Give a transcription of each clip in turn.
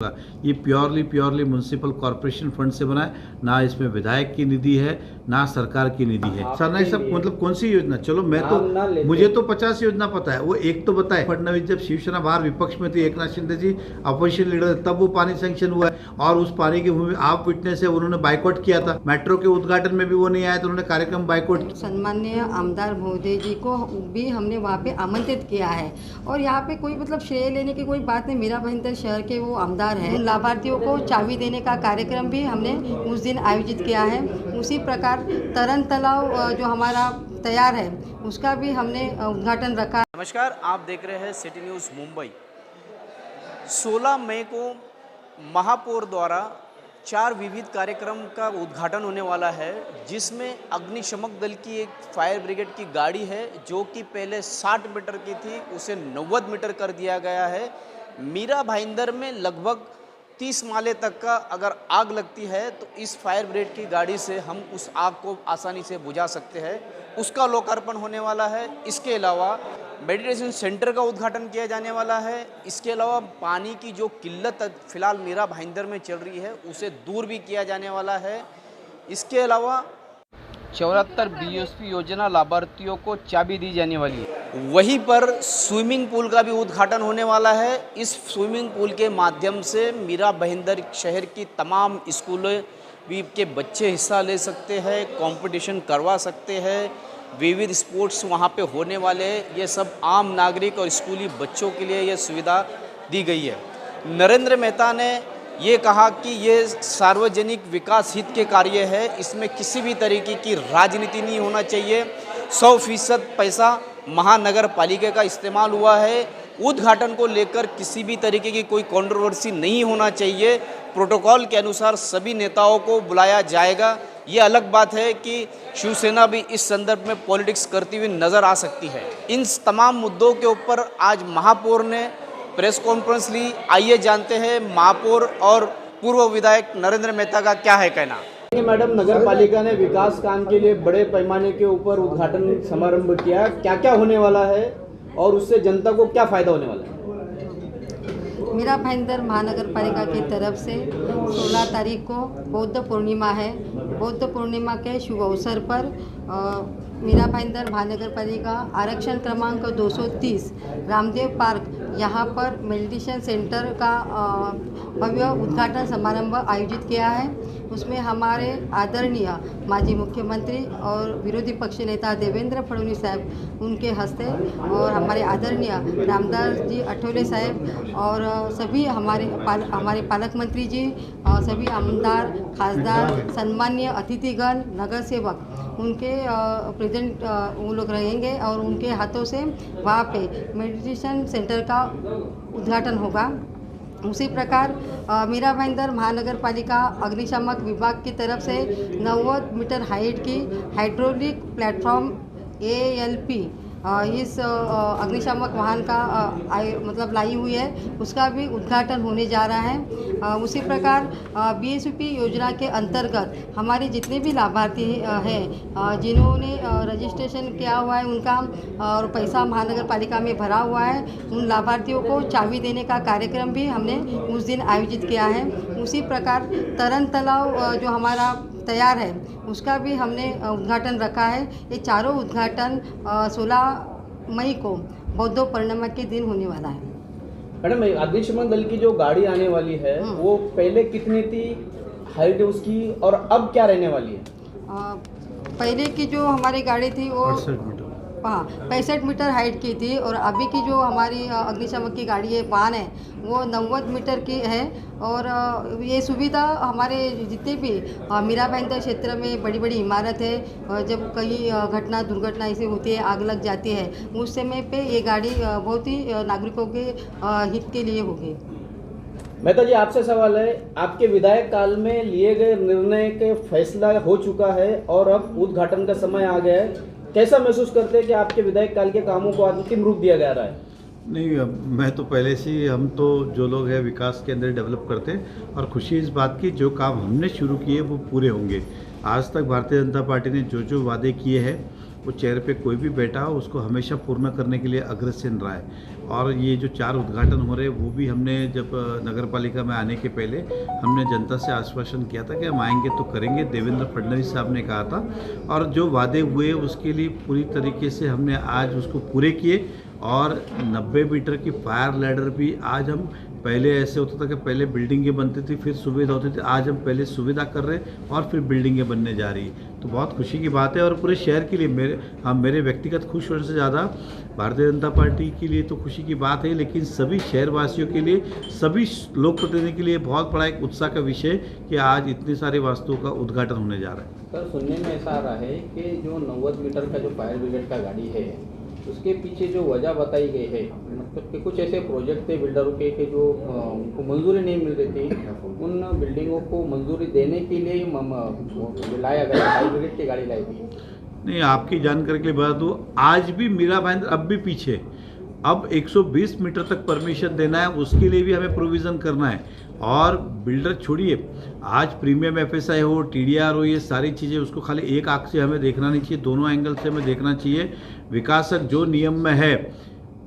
होगा। ये purely municipal corporation fund से बना है, ना इसमें विधायक की निधि है ना सरकार की निधि है। सर नहीं सब मतलब कौन सी योजना, चलो मैं तो मुझे तो 50 योजना पता है, वो एक तो बताए। फडणवीस जब शिवसेना बाहर विपक्ष में थी, एकनाथ शिंदे जी अपोजिशन लीडर, तब वो पानी सैंक्शन हुआ है और उस पानी की भूमि आप विटनेस है, उन्होंने बाइकआउट किया था। मेट्रो के उद्घाटन में भी वो नहीं आए तो उन्होंने कार्यक्रम बाइकआउट। सम्माननीय आमदार महोदय जी को भी हमने वहाँ पे आमंत्रित किया है और यहाँ पे कोई मतलब श्रेय लेने की कोई बात नहीं। मीरा भाईंदर शहर के वो आमदार हैं। लाभार्थियों को चाबी देने का कार्यक्रम भी हमने उस दिन आयोजित किया है। उसी प्रकार तरन तालाब जो हमारा तैयार है उसका भी हमने उद्घाटन रखा। नमस्कार, आप देख रहे हैं सिटी न्यूज़ मुंबई। 16 मई को महापौर द्वारा 4 विविध कार्यक्रम का उद्घाटन होने वाला है, जिसमें अग्निशमक दल की एक फायर ब्रिगेड की गाड़ी है जो कि पहले 60 मीटर की थी, उसे 90 मीटर कर दिया गया है। मीरा भाईंदर में लगभग 30 माले तक का अगर आग लगती है तो इस फायर ब्रिगेड की गाड़ी से हम उस आग को आसानी से बुझा सकते हैं, उसका लोकार्पण होने वाला है। इसके अलावा मेडिटेशन सेंटर का उद्घाटन किया जाने वाला है। इसके अलावा पानी की जो किल्लत फिलहाल मीरा भाईंदर में चल रही है उसे दूर भी किया जाने वाला है। इसके अलावा 74 बीएसपी योजना लाभार्थियों को चाबी दी जाने वाली है। वहीं पर स्विमिंग पूल का भी उद्घाटन होने वाला है। इस स्विमिंग पूल के माध्यम से मीरा भाईंदर शहर की तमाम स्कूलों के बच्चे हिस्सा ले सकते हैं, कंपटीशन करवा सकते हैं। विविध स्पोर्ट्स वहाँ पे होने वाले हैं। ये सब आम नागरिक और स्कूली बच्चों के लिए ये सुविधा दी गई है। नरेंद्र मेहता ने ये कहा कि ये सार्वजनिक विकास हित के कार्य है, इसमें किसी भी तरीके की राजनीति नहीं होना चाहिए। 100% पैसा महानगर पालिका का इस्तेमाल हुआ है। उद्घाटन को लेकर किसी भी तरीके की कोई कंट्रोवर्सी नहीं होना चाहिए। प्रोटोकॉल के अनुसार सभी नेताओं को बुलाया जाएगा। ये अलग बात है कि शिवसेना भी इस संदर्भ में पॉलिटिक्स करती हुई नज़र आ सकती है। इन तमाम मुद्दों के ऊपर आज महापौर ने प्रेस कॉन्फ्रेंस ली। आइए जानते हैं महापौर और पूर्व विधायक नरेंद्र मेहता का क्या है कहना। मैडम, नगर पालिका ने विकास काम के लिए बड़े पैमाने के ऊपर उद्घाटन समारंभ किया, क्या क्या होने वाला है और उससे जनता को क्या फायदा होने वाला है? मीरा भाईंदर महानगर पालिका की तरफ से 16 तारीख को बौद्ध पूर्णिमा है। बौद्ध पूर्णिमा के शुभ अवसर पर मीरा भाईंदर महानगर पालिका आरक्षण क्रमांक 230 रामदेव पार्क यहाँ पर मेडिटेशन सेंटर का भव्य उद्घाटन समारंभ आयोजित किया है। उसमें हमारे आदरणीय माजी मुख्यमंत्री और विरोधी पक्ष नेता देवेंद्र फडणवीस साहब उनके हस्ते और हमारे आदरणीय रामदास जी अठौले साहब और सभी हमारे पालक मंत्री जी, सभी आमदार, खासदार, सम्मानीय अतिथिगण, नगर सेवक उनके प्रेजेंट वो लोग रहेंगे और उनके हाथों से वहाँ पे मेडिटेशन सेंटर का उद्घाटन होगा। उसी प्रकार मीरा भाईंदर महानगर पालिका अग्निशामक विभाग की तरफ से 90 मीटर हाइट की हाइड्रोलिक प्लेटफॉर्म ALP इस अग्निशामक वाहन का मतलब लाई हुई है, उसका भी उद्घाटन होने जा रहा है। उसी प्रकार BSP योजना के अंतर्गत हमारे जितने भी लाभार्थी हैं जिन्होंने रजिस्ट्रेशन किया हुआ है उनका और पैसा महानगर पालिका में भरा हुआ है, उन लाभार्थियों को चाबी देने का कार्यक्रम भी हमने उस दिन आयोजित किया है। उसी प्रकार तरन तालाब जो हमारा तैयार है उसका भी हमने उद्घाटन रखा है। ये चारों उद्घाटन 16 मई को बौद्ध पूर्णिमा के दिन होने वाला है। मैडम, अग्निशमन दल की जो गाड़ी आने वाली है वो पहले कितनी थी हाइट उसकी और अब क्या रहने वाली है? पहले की जो हमारी गाड़ी थी वो 65 मीटर हाइट की थी और अभी की जो हमारी अग्निशमक की गाड़ी है वाहन है वो 90 मीटर की है। और ये सुविधा हमारे जितने भी मीरा भाईंदर क्षेत्र में बड़ी बड़ी इमारत है, जब कहीं दुर्घटना ऐसी होती है, आग लग जाती है, उस समय पे ये गाड़ी बहुत ही नागरिकों के हित के लिए होगी। मेहता जी, आपसे सवाल है, आपके विधायक काल में लिए गए निर्णय के फैसला हो चुका है और अब उद्घाटन का समय आ गया है, कैसा महसूस करते हैं कि आपके विधायक काल के कामों को अंतिम रूप दिया जा रहा है? नहीं, मैं तो पहले से ही, हम तो जो लोग हैं विकास के अंदर डेवलप करते हैं और खुशी इस बात की जो काम हमने शुरू किए वो पूरे होंगे। आज तक भारतीय जनता पार्टी ने जो जो वादे किए हैं वो चेयर पे कोई भी बैठा हो उसको हमेशा पूर्ण करने के लिए अग्रसेन रहा है। और ये जो 4 उद्घाटन हो रहे हैं वो भी हमने जब नगर पालिका में आने के पहले हमने जनता से आश्वासन किया था कि हम आएंगे तो करेंगे। देवेंद्र फडणवीस साहब ने कहा था और जो वादे हुए उसके लिए पूरी तरीके से हमने आज उसको पूरे किए। और 90 मीटर की फायर लैडर भी आज हम, पहले ऐसे होता था कि पहले बिल्डिंगें बनती थी फिर सुविधा होती थी, आज हम पहले सुविधा कर रहे हैं और फिर बिल्डिंगें बनने जा रही है। तो बहुत खुशी की बात है और पूरे शहर के लिए मेरे व्यक्तिगत खुश होने से ज़्यादा भारतीय जनता पार्टी के लिए तो खुशी की बात है, लेकिन सभी शहरवासियों के लिए, सभी लोक प्रतिनिधि के लिए बहुत बड़ा एक उत्साह का विषय कि आज इतनी सारी वस्तुओं का उद्घाटन होने जा रहा है। सर, सुनने में ऐसा आ रहा है कि जो 90 मीटर का जो फायर ब्रिगेड का गाड़ी है उसके पीछे जो वजह बताई गई है, मतलब कि कुछ ऐसे प्रोजेक्ट थे बिल्डरों के कि जो उनको मंजूरी नहीं मिल रही थी, उन बिल्डिंगों को मंजूरी देने के लिए लाया गया, फायर ब्रिगेड की गाड़ी लाई गई। नहीं, आपकी जानकारी के लिए बता दूँ, आज भी मीरा भाईंदर अब भी पीछे, अब 120 मीटर तक परमिशन देना है, उसके लिए भी हमें प्रोविज़न करना है। और बिल्डर छोड़िए, आज प्रीमियम एफएसआई हो, टीडीआर हो, ये सारी चीज़ें उसको खाली एक आंख से हमें देखना नहीं चाहिए, दोनों एंगल से हमें देखना चाहिए। विकासक जो नियम में है,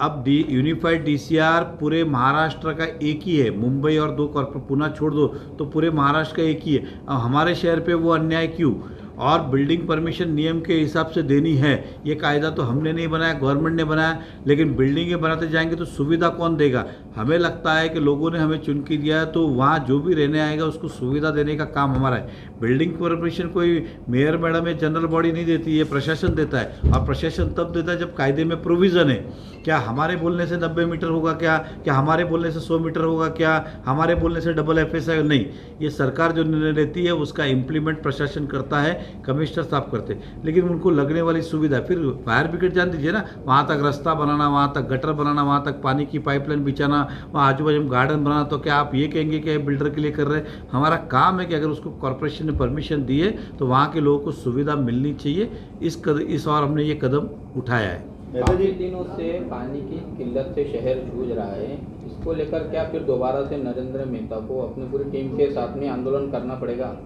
अब यूनिफाइड डीसीआर पूरे महाराष्ट्र का एक ही है, मुंबई और 2 कॉर्पोरेट पुणे छोड़ दो तो पूरे महाराष्ट्र का एक ही है। अब हमारे शहर पे वो अन्याय क्यों? और बिल्डिंग परमिशन नियम के हिसाब से देनी है, ये कायदा तो हमने नहीं बनाया, गवर्नमेंट ने बनाया, लेकिन बिल्डिंगें बनाते जाएंगे तो सुविधा कौन देगा? हमें लगता है कि लोगों ने हमें चुन के दिया है तो वहाँ जो भी रहने आएगा उसको सुविधा देने का काम हमारा है। बिल्डिंग परमिशन कोई मेयर मैडम या जनरल बॉडी नहीं देती है, प्रशासन देता है। और प्रशासन तब देता है जब कायदे में प्रोविज़न है। क्या हमारे बोलने से 90 मीटर होगा? क्या हमारे बोलने से 100 मीटर होगा? क्या हमारे बोलने से डबल एफएसआई? नहीं, ये सरकार जो निर्णय लेती है उसका इम्प्लीमेंट प्रशासन करता है, कमिश्नर साहब करते हैं। लेकिन उनको लगने वाली सुविधा, फिर फायर ब्रिगेड जान दीजिए ना, वहाँ तक रास्ता बनाना, वहाँ तक गटर बनाना, वहाँ तक पानी की पाइपलाइन बिछाना, वहाँ आजू बाजू में गार्डन बनाना, तो क्या आप ये कहेंगे कि बिल्डर के लिए कर रहे हैं? हमारा काम है कि अगर उसको कॉर्पोरेशन ने परमिशन दी है तो वहाँ के लोगों को सुविधा मिलनी चाहिए। इस और हमने ये कदम उठाया है। काफी दिनों से पानी की किल्लत से शहर जूझ रहा है, इसको लेकर क्या फिर दोबारा से नरेंद्र मेहता को अपनी पूरी टीम के साथ में आंदोलन करना पड़ेगा?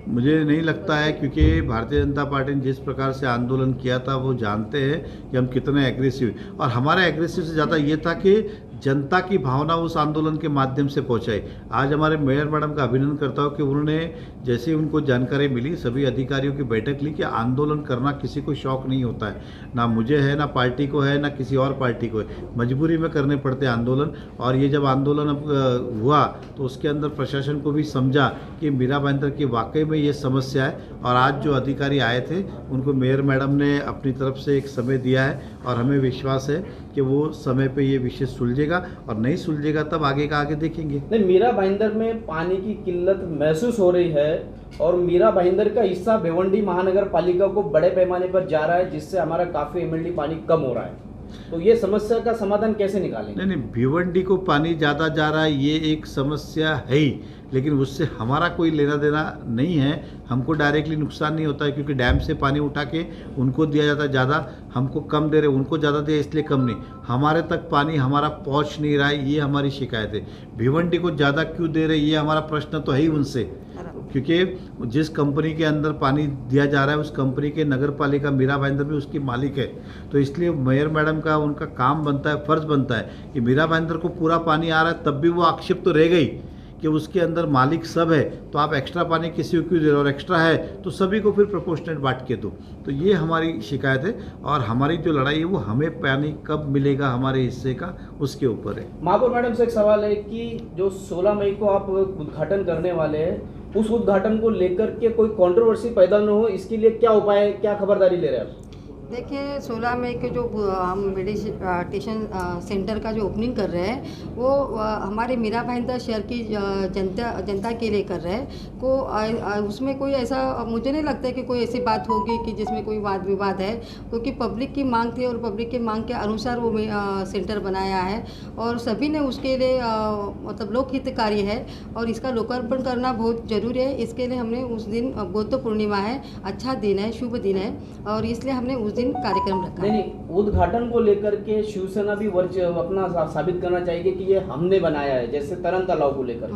मुझे नहीं लगता है, क्योंकि भारतीय जनता पार्टी ने जिस प्रकार से आंदोलन किया था वो जानते हैं कि हम कितने एग्रेसिव, और हमारा एग्रेसिव से ज़्यादा ये था कि जनता की भावना उस आंदोलन के माध्यम से पहुंचाई। आज हमारे मेयर मैडम का अभिनंदन करता हूँ कि उन्होंने, जैसे ही उनको जानकारी मिली, सभी अधिकारियों की बैठक ली कि आंदोलन करना किसी को शौक नहीं होता है, ना मुझे है, ना पार्टी को है, ना किसी और पार्टी को है, मजबूरी में करने पड़ते हैं आंदोलन। और ये जब आंदोलन हुआ तो उसके अंदर प्रशासन को भी समझा कि मीरा भाईंदर की वाकई में ये समस्या है। और आज जो अधिकारी आए थे उनको मेयर मैडम ने अपनी तरफ से एक समय दिया है और हमें विश्वास है कि वो समय पे ये विषय सुलझेगा, और नहीं सुलझेगा तब आगे का आगे देखेंगे। नहीं, मीरा भाईंदर में पानी की किल्लत महसूस हो रही है और मीरा भाईंदर का हिस्सा भिवंडी महानगर पालिका को बड़े पैमाने पर जा रहा है, जिससे हमारा काफ़ी एमएलडी पानी कम हो रहा है। तो ये समस्या का समाधान कैसे निकालेंगे? नहीं, भिवंडी को पानी ज़्यादा जा रहा है ये एक समस्या है ही, लेकिन उससे हमारा कोई लेना देना नहीं है। हमको डायरेक्टली नुकसान नहीं होता है, क्योंकि डैम से पानी उठा के उनको दिया जाता है ज़्यादा, हमको कम दे रहे, उनको ज़्यादा दिया इसलिए कम नहीं। हमारे तक पानी हमारा पहुंच नहीं रहा है, ये हमारी शिकायत है। भिवंडी को ज़्यादा क्यों दे रहे, ये हमारा प्रश्न तो है ही उनसे, क्योंकि जिस कंपनी के अंदर पानी दिया जा रहा है उस कंपनी के नगर पालिका मीरा भाईंदर भी उसकी मालिक है। तो इसलिए मेयर मैडम का उनका काम बनता है, फ़र्ज़ बनता है कि मीरा भाईंदर को पूरा पानी आ रहा है, तब भी वो आक्षेप तो रह गई कि उसके अंदर मालिक सब है, तो आप एक्स्ट्रा पानी किसी को क्यों दे रहे हो, और एक्स्ट्रा है तो सभी को फिर प्रोपोर्शनेट बांट के दो। तो ये हमारी शिकायत है, और हमारी जो लड़ाई है वो हमें पानी कब मिलेगा हमारे हिस्से का, उसके ऊपर है। महापौर मैडम से एक सवाल है कि जो 16 मई को आप उद्घाटन करने वाले हैं, उस उद्घाटन को लेकर के कोई कंट्रोवर्सी पैदा न हो, इसके लिए क्या उपाय, क्या खबरदारी ले रहे हैं आप? देखिए, 16 मई के जो हम मेडिटेशन सेंटर का जो ओपनिंग कर रहे हैं वो हमारे मीरा भाईंदर शहर की जनता के लिए कर रहे हैं। उसमें कोई ऐसा मुझे नहीं लगता है कि कोई ऐसी बात होगी कि जिसमें कोई वाद विवाद है, क्योंकि पब्लिक की मांग थी और पब्लिक की मांग के अनुसार वो सेंटर बनाया है, और सभी ने उसके लिए मतलब लोकहितकारी है और इसका लोकार्पण करना बहुत ज़रूरी है। इसके लिए हमने उस दिन बुद्ध पूर्णिमा है, अच्छा दिन है, शुभ दिन है, और इसलिए हमने उस कार्यक्रम रखा। नहीं, उद्घाटन को लेकर के शिवसेना भी अपना साबित करना चाहिए कि ये हमने बनाया है, जैसे तरन तालाब को लेकर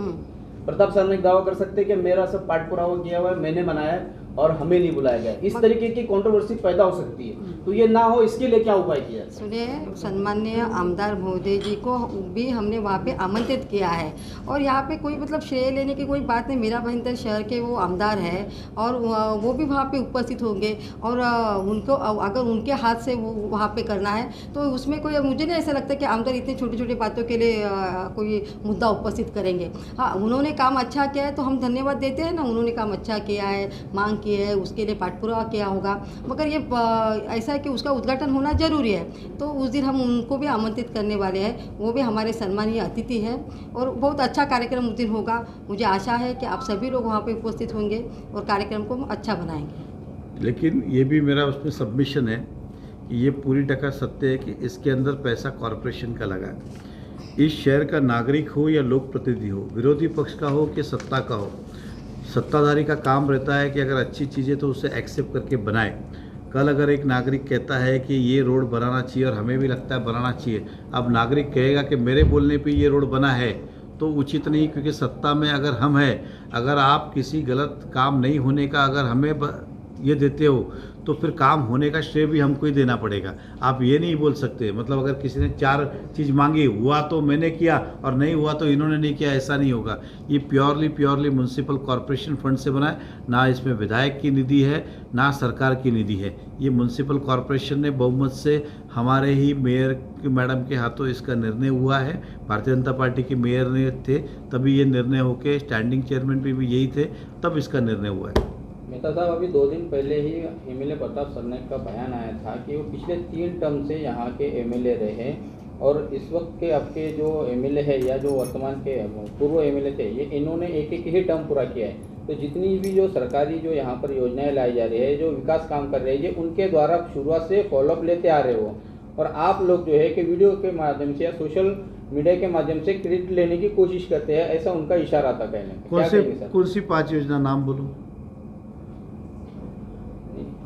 प्रताप सर ने दावा कर सकते हैं कि मेरा सब पाठ पुरावा किया हुआ है, मैंने बनाया है। और हमें नहीं बुलाया गया, इस तरीके की कंट्रोवर्सी पैदा हो सकती है। तो ये ना हो, इसके लिए क्या उपाय किया जाए? सुनिए, सम्माननीय आमदार महोदय जी को भी हमने वहाँ पे आमंत्रित किया है और यहाँ पे कोई मतलब श्रेय लेने की कोई बात नहीं। मीरा भाईंदर शहर के वो आमदार है और वो भी वहाँ पे उपस्थित होंगे और उनको अगर उनके हाथ से वो वहाँ पे करना है तो उसमें कोई, मुझे नहीं ऐसा लगता कि आमदार इतनी छोटी छोटी बातों के लिए कोई मुद्दा उपस्थित करेंगे। हाँ, उन्होंने काम अच्छा किया है तो हम धन्यवाद देते हैं ना, उन्होंने काम अच्छा किया है, मांग की है, उसके लिए पाठपुरावा किया होगा, मगर ये ऐसा है कि उसका उद्घाटन होना जरूरी है। तो उस दिन हम उनको भी आमंत्रित करने वाले हैं, वो भी हमारे सम्मानीय अतिथि हैं और बहुत अच्छा कार्यक्रम उस दिन होगा। मुझे आशा है कि आप सभी लोग वहाँ पे उपस्थित होंगे और कार्यक्रम को अच्छा बनाएंगे। लेकिन ये भी मेरा उसमें सबमिशन है कि ये पूरी टका सत्य है कि इसके अंदर पैसा कॉरपोरेशन का लगा है। इस शहर का नागरिक हो या लोक प्रतिनिधि हो, विरोधी पक्ष का हो कि सत्ता का हो, सत्ताधारी का काम रहता है कि अगर अच्छी चीज़ें तो उसे एक्सेप्ट करके बनाए। कल अगर एक नागरिक कहता है कि ये रोड बनाना चाहिए और हमें भी लगता है बनाना चाहिए, अब नागरिक कहेगा कि मेरे बोलने पे ये रोड बना है, तो उचित नहीं, क्योंकि सत्ता में अगर हम हैं, अगर आप किसी गलत काम नहीं होने का अगर हमें ये देते हो तो फिर काम होने का श्रेय भी हमको ही देना पड़ेगा। आप ये नहीं बोल सकते, मतलब अगर किसी ने 4 चीज़ मांगी, हुआ तो मैंने किया और नहीं हुआ तो इन्होंने नहीं किया, ऐसा नहीं होगा। ये प्योरली म्युनिसिपल कॉरपोरेशन फंड से बना है, ना इसमें विधायक की निधि है ना सरकार की निधि है। ये म्युनिसिपल कॉरपोरेशन ने बहुमत से हमारे ही मेयर मैडम के हाथों इसका निर्णय हुआ है। भारतीय जनता पार्टी के मेयर ने थे तभी ये निर्णय होके, स्टैंडिंग चेयरमैन भी यही थे, तब इसका निर्णय हुआ है। मेहता साहब, अभी 2 दिन पहले ही एमएलए प्रताप सरनाईक का बयान आया था कि वो पिछले 3 टर्म से यहाँ के एमएलए रहे और इस वक्त के आपके जो एमएलए है या जो वर्तमान के पूर्व एमएलए थे, ये इन्होंने एक ही टर्म पूरा किया है। तो जितनी भी जो सरकारी जो यहाँ पर योजनाएं लाई जा रही है, जो विकास काम कर रहे हैं, ये उनके द्वारा शुरुआत से फॉलोअप लेते आ रहे हो और आप लोग जो है कि वीडियो के माध्यम से या सोशल मीडिया के माध्यम से क्रेडिट लेने की कोशिश करते हैं, ऐसा उनका इशारा था कहने। कौन सी 5 योजना नाम बोलूं?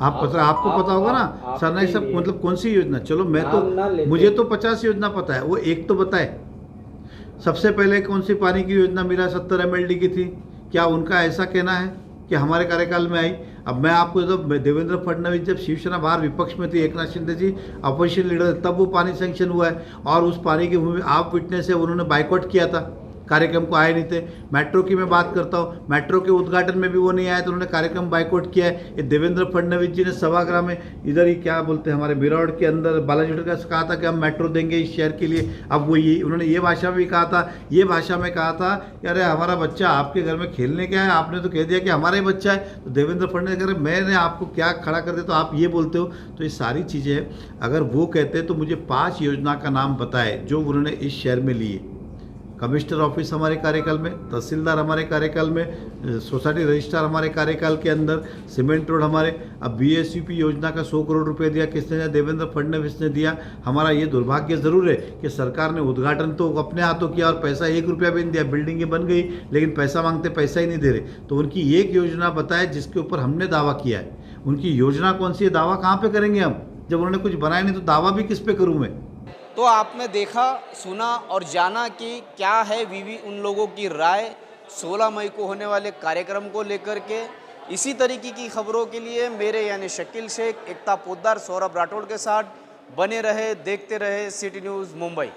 आपको पता होगा ना सरनाईक साहब, मतलब कौन सी योजना? चलो मैं तो, मुझे तो 50 योजना पता है, वो एक तो बताए। सबसे पहले कौन सी पानी की योजना मेरा 70 MLD की थी? क्या उनका ऐसा कहना है कि हमारे कार्यकाल में आई? अब मैं आपको, जब देवेंद्र फडणवीस जब शिवसेना बाहर विपक्ष में थी, एकनाथ शिंदे जी अपोजिशन लीडर, तब वो पानी सैंक्शन हुआ है और उस पानी की भूमि आप विटनेस है, उन्होंने बाइकआउट किया था, कार्यक्रम को आए नहीं थे। मेट्रो की मैं बात करता हूँ, मेट्रो के उद्घाटन में भी वो नहीं आए तो उन्होंने कार्यक्रम बाइकआउट किया है। ये देवेंद्र फडणवीस जी ने सभागृह में इधर ही क्या बोलते हैं हमारे बिराड़ के अंदर बालाजी का कहा था कि हम मेट्रो देंगे इस शहर के लिए। अब वो ये उन्होंने ये भाषा में भी कहा था, ये भाषा में कहा था कि अरे हमारा बच्चा आपके घर में खेलने क्या है, आपने तो कह दिया कि हमारा ही बच्चा है। तो देवेंद्र फडणवीस कह रहे मैंने आपको क्या खड़ा कर दिया तो आप ये बोलते हो। तो ये सारी चीज़ें अगर वो कहते तो मुझे 5 योजना का नाम बताए जो उन्होंने इस शहर में लिए। कमिश्नर ऑफिस हमारे कार्यकाल में, तहसीलदार हमारे कार्यकाल में, सोसाइटी रजिस्ट्रार हमारे कार्यकाल के अंदर, सीमेंट रोड हमारे। अब BSUP योजना का 100 करोड़ रुपए दिया, किसने दिया? देवेंद्र फडणवीस ने दिया। हमारा ये दुर्भाग्य ज़रूर है कि सरकार ने उद्घाटन तो अपने हाथों किया और पैसा 1 रुपया भी नहीं दिया, बिल्डिंगें बन गई लेकिन पैसा मांगते, पैसा ही नहीं दे रहे। तो उनकी एक योजना बताए जिसके ऊपर हमने दावा किया है। उनकी योजना कौन सी है? दावा कहाँ पर करेंगे हम जब उन्होंने कुछ बनाया नहीं? तो दावा भी किस पे करूँ मैं? तो आपने देखा, सुना और जाना कि क्या है उन लोगों की राय 16 मई को होने वाले कार्यक्रम को लेकर के। इसी तरीके की खबरों के लिए मेरे यानी शकील शेख, एकता पोद्दार, सौरभ राठौड़ के साथ बने रहे, देखते रहे सिटी न्यूज़ मुंबई।